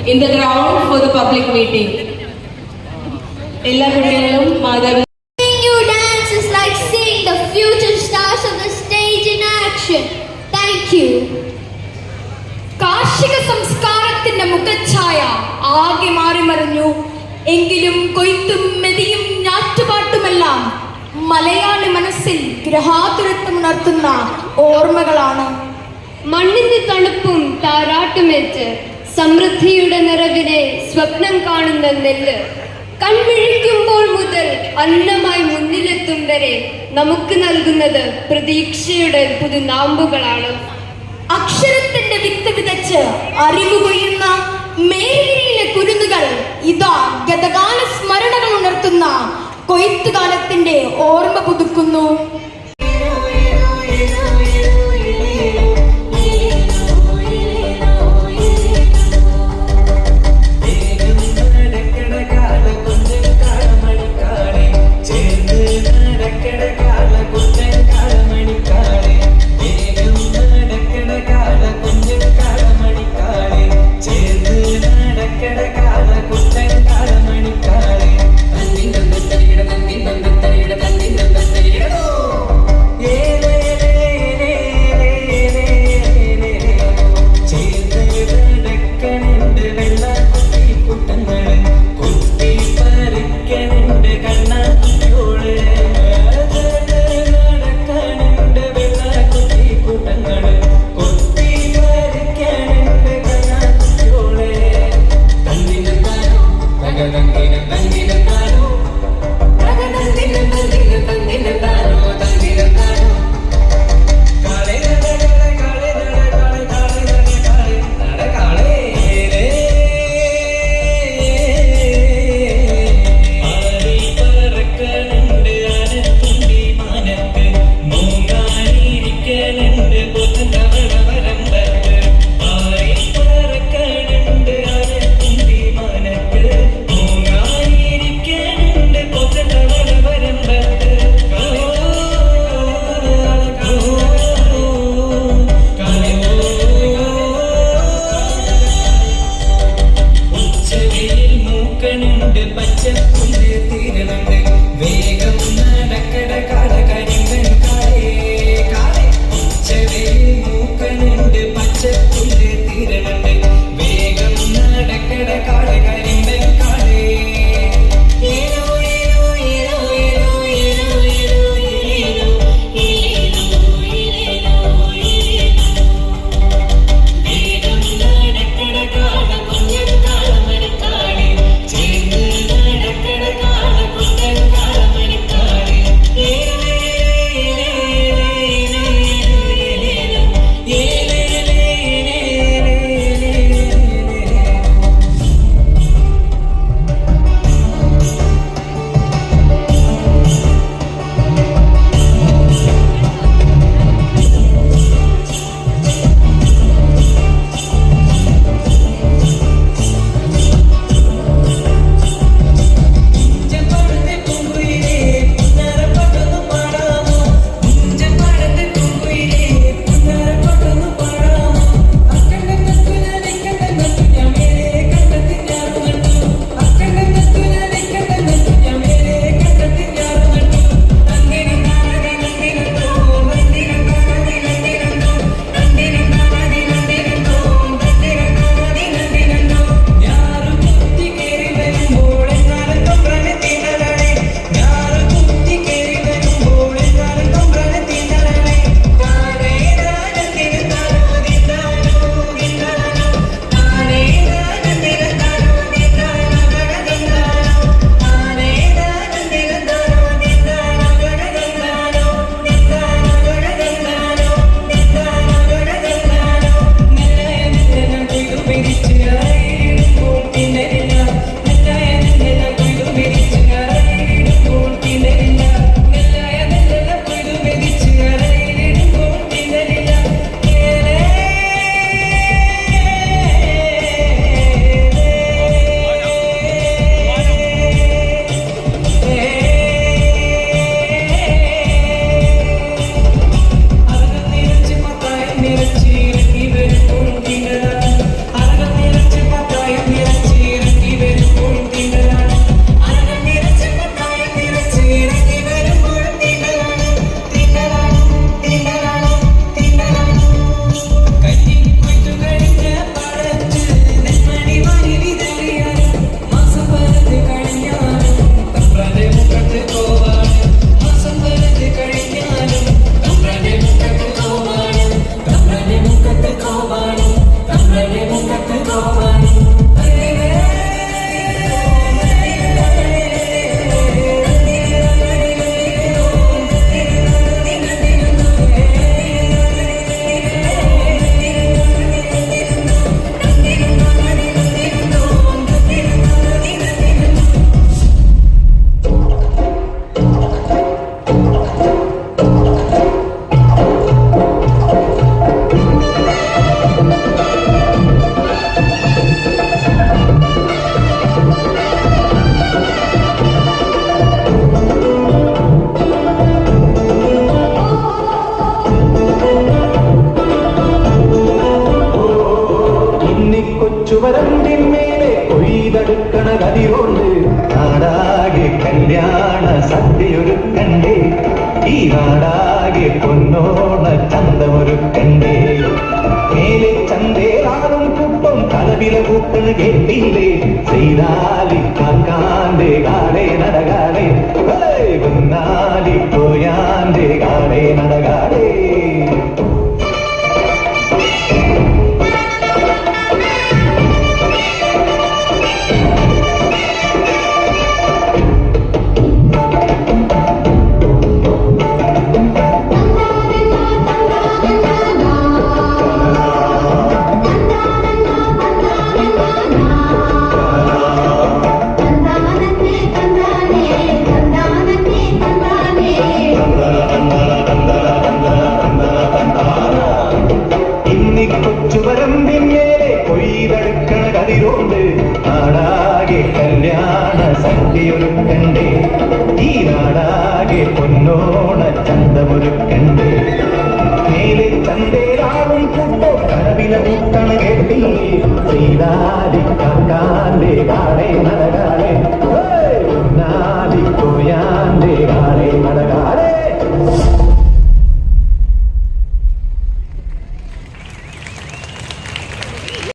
in the ground for the public meeting. എല്ലാ കുട്ടികളും മാതാപിതാക്കൾ Seeing you dance is like seeing the future stars of the stage in action. Thank you. കാർഷിക സംസ്കാരത്തിന്റെ മുഖച്ഛായ ആകെ മാറി മറിഞ്ഞു. എങ്കിലും കൊയ്ത്തും മെതിയും ഞാറ്റുപാട്ടുമെല്ലാം മലയാളി മനസ്സിൽ ഗ്രഹാതുരത്വം ഉണർത്തുന്ന ഓർമ്മകളാണ്. മണ്ണിന്റെ തണുപ്പും താരാട്ടുമേറ്റ് സമൃദ്ധിയുടെ നിറവിനെ സ്വപ്നം കാണുന്ന നെല്ല് കൺമിഴിക്കുമ്പോൾ മുതൽ അന്നമായി മുന്നിലെത്തും വരെ നമുക്ക് നൽകുന്നത് പ്രതീക്ഷയുടെ പുതുനാമ്പുകളാണ്. അക്ഷരത്തിന്റെ വിത്ത് വിതച്ച് അറിവ് കൊയ്യുന്ന മേരിയിലെ കുരുന്നുകൾ ഇതാ ഗതകാല സ്മരണകൾ ഉണർത്തുന്ന കൊയ്ത്തുകാലത്തിന്റെ ഓർമ്മ പുതുക്കുന്നു. നിറച്ച് കൊച്ചുവരമ്പിന്മേലെ കൊയ്തെടുക്കണ കതിരോണ്ട് നാടാകെ കല്യാണ സദ്യയൊരുക്കണ്ടേ ഈ നാടാകെ പൊന്നോണ ചന്തമൊരുക്കണ്ടേ മേലെ ചന്തേറാറും കുപ്പം കലവില കൂട്ടണ് കേട്ടില്ലേ ചെയ്താലി കാക്കാന്റെ കാലേ നടകാലേ കുന്നാലി പോയാന്റെ കാലേ നടകാലേ കൊച്ചുവരമ്പിന്മേലെ കൊയ്തെടുക്കണ കതിരോണ്ട് നാടാകെ കല്യാണ സദ്യയൊരുക്കണ്ടേ ഈ നാടാകെ പൊന്നോണ ചന്തമൊരുക്കണ്ടേ മേലെ ചന്തേരാവും കുട്ടോ കനവില കൂട്ടണ കേട്ടില്ലേ ചെയ്താലി കാക്കാന്റെ കാളെ നടകാളെ